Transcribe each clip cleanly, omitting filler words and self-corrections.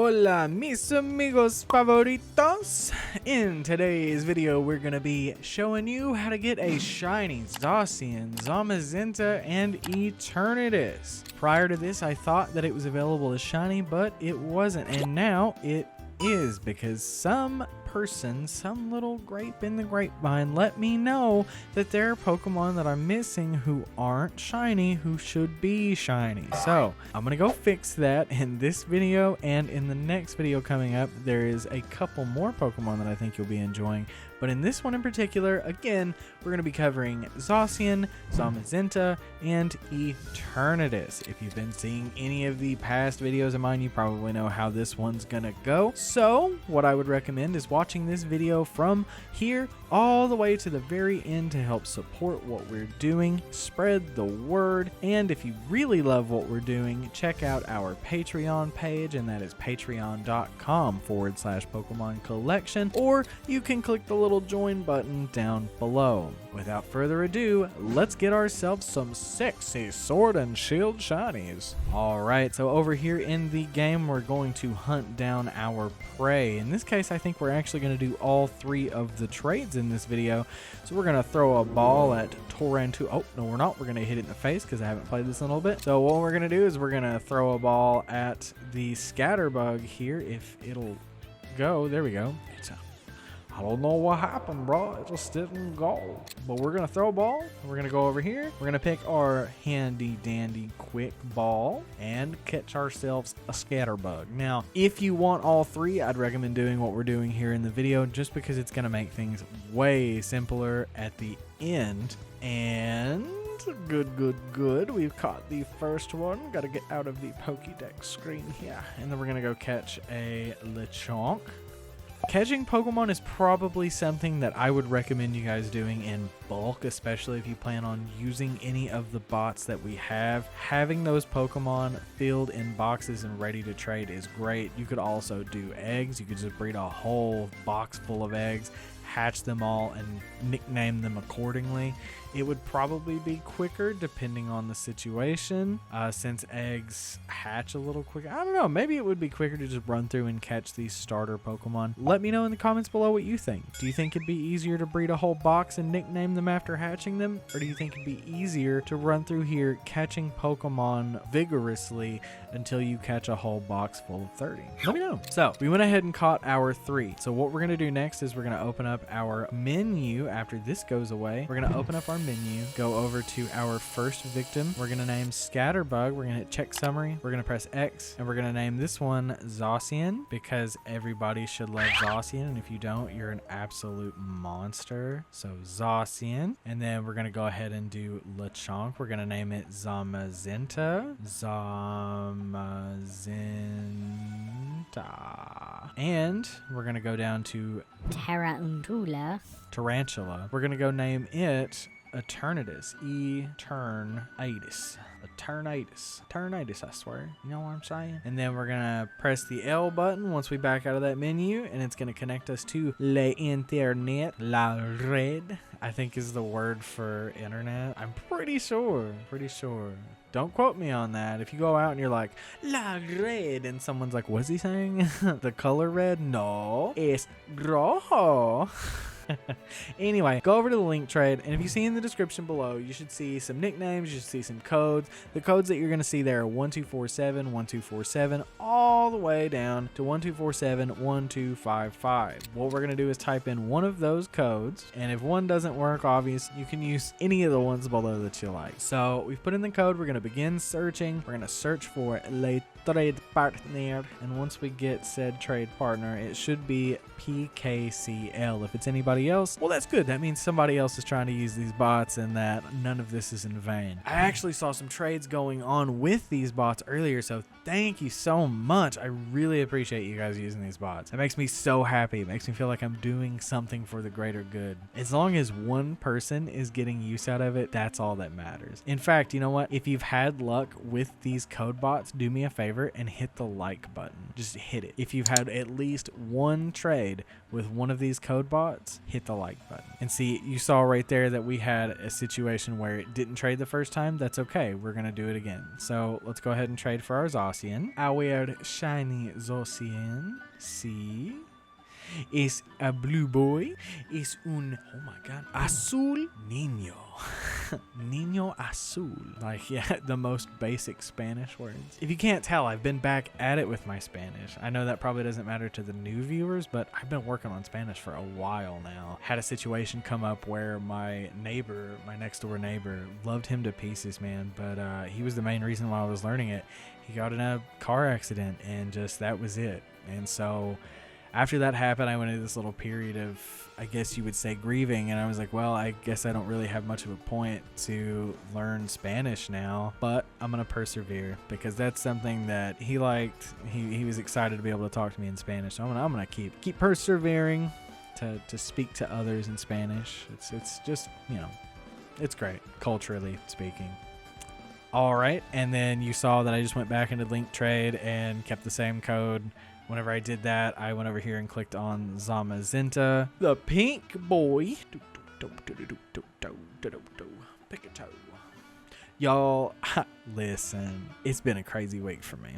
Hola mis amigos favoritos. In today's video we're going to be showing you how to get a shiny Zacian, Zamazenta, and Eternatus. Prior to this I thought that it was available as shiny, but it wasn't, and now it is because some little grape in the grapevine let me know that there are Pokemon that I'm missing who aren't shiny, who should be shiny. So I'm gonna go fix that in this video, and in the next video coming up there is a couple more Pokemon that I think you'll be enjoying. But in this one in particular, again, we're going to be covering Zacian, Zamazenta, and Eternatus. If you've been seeing any of the past videos of mine, you probably know how this one's going to go. So what I would recommend is watching this video from here all the way to the very end to help support what we're doing, spread the word, and if you really love what we're doing, check out our Patreon page, and that is patreon.com/Pokemon Collection, or you can click the little join button down below. Without further ado, let's get ourselves some sexy sword and shield shinies. Alright, so over here in the game we're going to hunt down our prey. In this case I think we're actually going to do all three of the trades in this video. So we're going to throw a ball at Torrantu. Oh, no we're not. We're going to hit it in the face because I haven't played this in a little bit. So what we're going to do is we're going to throw a ball at the Scatterbug here. If it'll go, there we go. I don't know what happened, bro. It just didn't go. But we're going to throw a ball. We're going to go over here. We're going to pick our handy dandy quick ball and catch ourselves a Scatterbug. Now, if you want all three, I'd recommend doing what we're doing here in the video just because it's going to make things way simpler at the end. And good. We've caught the first one. Got to get out of the Pokédex screen here. And then we're going to go catch a Lechonk. Catching Pokemon is probably something that I would recommend you guys doing in bulk, especially if you plan on using any of the bots that we have. Having those Pokemon filled in boxes and ready to trade is great. You could also do eggs. You could just breed a whole box full of eggs, hatch them all, and nickname them accordingly. It would probably be quicker depending on the situation, since eggs hatch a little quicker. I don't know, maybe it would be quicker to just run through and catch these starter Pokemon. Let me know in the comments below what you think. Do you think it'd be easier to breed a whole box and nickname them after hatching them? Or do you think it'd be easier to run through here catching Pokemon vigorously until you catch a whole box full of 30? Let me know. So we went ahead and caught our 3. So what we're going to do next is we're going to open up our menu. After this goes away, we're going to open up our menu, go over to our first victim. We're going to name Scatterbug. We're going to hit check summary. We're going to press X, and we're going to name this one Zacian because everybody should love Zacian, and if you don't, you're an absolute monster. So Zacian, and then we're going to go ahead and do Lechonk. We're going to name it Zamazenta. And we're going to go down to Tarantula. We're going to go name it Eternatus. Eternatus, I swear. You know what I'm saying? And then we're going to press the L button once we back out of that menu, and it's going to connect us to la internet, la red, I think is the word for internet. I'm pretty sure. Don't quote me on that. If you go out and you're like, la red, and someone's like, what's he saying? The color red? No, it's rojo. Anyway, go over to the link trade, and if you see in the description below, you should see some nicknames, you should see some codes. The codes that you're going to see there are 1247, 1247, all the way down to 1247, 1255. What we're going to do is type in one of those codes, and if one doesn't work, obviously, you can use any of the ones below that you like. So we've put in the code, we're going to begin searching. We're going to search for Le Trade Partner, and once we get said trade partner, it should be PKCL. If it's anybody else, well, that's good. That means somebody else is trying to use these bots and that none of this is in vain. I actually saw some trades going on with these bots earlier, so thank you so much. I really appreciate you guys using these bots. It makes me so happy. It makes me feel like I'm doing something for the greater good. As long as one person is getting use out of it, that's all that matters. In fact, you know what? If you've had luck with these code bots, do me a favor favor and hit the like button. Just hit it. If you've had at least one trade with one of these code bots, hit the like button. And see, you saw right there that we had a situation where it didn't trade the first time. That's okay. We're going to do it again. So let's go ahead and trade for our Zacian. Our shiny Zacian. See? Es a blue boy. Es un, oh my god, azul niño. Niño azul. Like, yeah, the most basic Spanish words. If you can't tell, I've been back at it with my Spanish. I know that probably doesn't matter to the new viewers, but I've been working on Spanish for a while now. Had a situation come up where my neighbor, my next door neighbor, loved him to pieces, man, but he was the main reason why I was learning it. He got in a car accident and just that was it. And so after that happened, I went into this little period of, I guess you would say, grieving. And I was like, well, I guess I don't really have much of a point to learn Spanish now, but I'm going to persevere because that's something that he liked. He was excited to be able to talk to me in Spanish. So I'm going to keep persevering to speak to others in Spanish. It's just, you know, it's great culturally speaking. All right. And then you saw that I just went back into link trade and kept the same code. Whenever I did that, I went over here and clicked on Zamazenta, the pink boy. Pikachu. Y'all, listen, it's been a crazy week for me.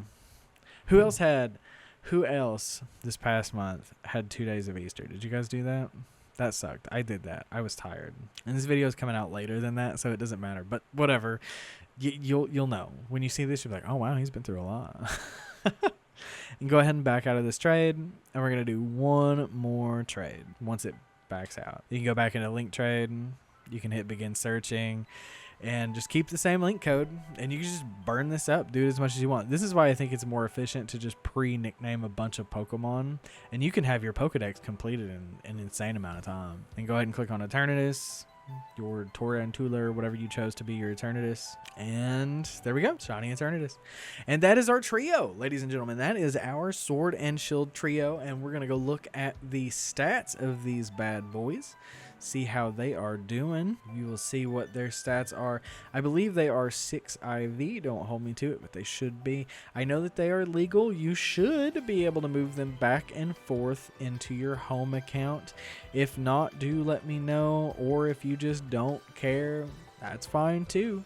Who else this past month had 2 days of Easter? Did you guys do that? That sucked. I did that. I was tired. And this video is coming out later than that, so it doesn't matter. But whatever. You'll know. When you see this, you'll be like, oh, wow, he's been through a lot. And go ahead and back out of this trade, and we're going to do one more trade once it backs out. You can go back into link trade, you can hit begin searching, and just keep the same link code, and you can just burn this up, do it as much as you want. This is why I think it's more efficient to just pre-nickname a bunch of Pokemon, and you can have your Pokédex completed in an insane amount of time. And go ahead and click on Eternatus, your Tarantula, whatever you chose to be your Eternatus. And there we go, shiny Eternatus. And that is our trio, ladies and gentlemen. That is our Sword and Shield trio. And we're going to go look at the stats of these bad boys, see how they are doing. You will see what their stats are. I believe they are 6 IV. Don't hold me to it, but they should be. I know that they are legal. You should be able to move them back and forth into your home account. If not, do let me know. Or if you just don't care, that's fine too.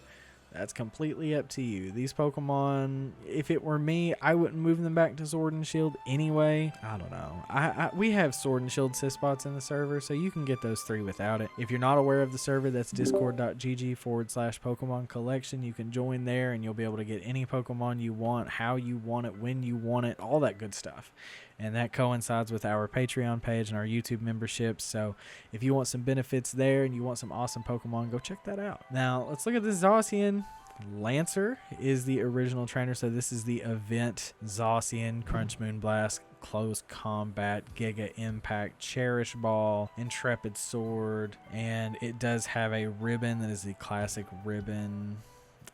That's completely up to you. These Pokemon, if it were me, I wouldn't move them back to Sword and Shield anyway. I don't know. We have Sword and Shield Syspots in the server, so you can get those 3 without it. If you're not aware of the server, that's discord.gg/Pokemon collection. You can join there and you'll be able to get any Pokemon you want, how you want it, when you want it, all that good stuff. And that coincides with our Patreon page and our YouTube memberships. So if you want some benefits there and you want some awesome Pokemon, go check that out. Now, let's look at this Zacian. Lancer is the original trainer. So this is the event Zacian, Crunch Moonblast, Close Combat, Giga Impact, Cherish Ball, Intrepid Sword. And it does have a ribbon that is the classic ribbon.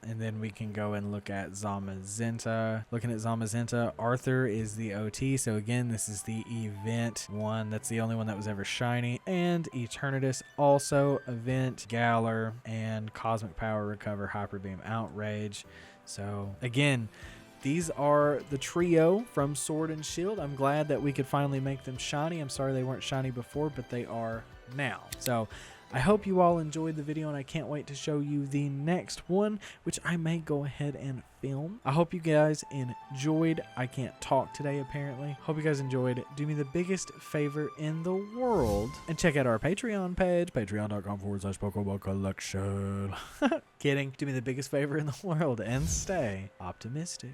And then we can go and look at Zamazenta. Looking at Zamazenta, Arthur is the OT. So again, this is the event one. That's the only one that was ever shiny. And Eternatus also event, Galar, and Cosmic Power, Recover, Hyper Beam, Outrage. So again, these are the trio from Sword and Shield. I'm glad that we could finally make them shiny. I'm sorry they weren't shiny before, but they are now. So I hope you all enjoyed the video, and I can't wait to show you the next one, which I may go ahead and film. I hope you guys enjoyed. I can't talk today, apparently. Hope you guys enjoyed. Do me the biggest favor in the world and check out our Patreon page, patreon.com/Pokemon collection. Kidding. Do me the biggest favor in the world and stay optimistic.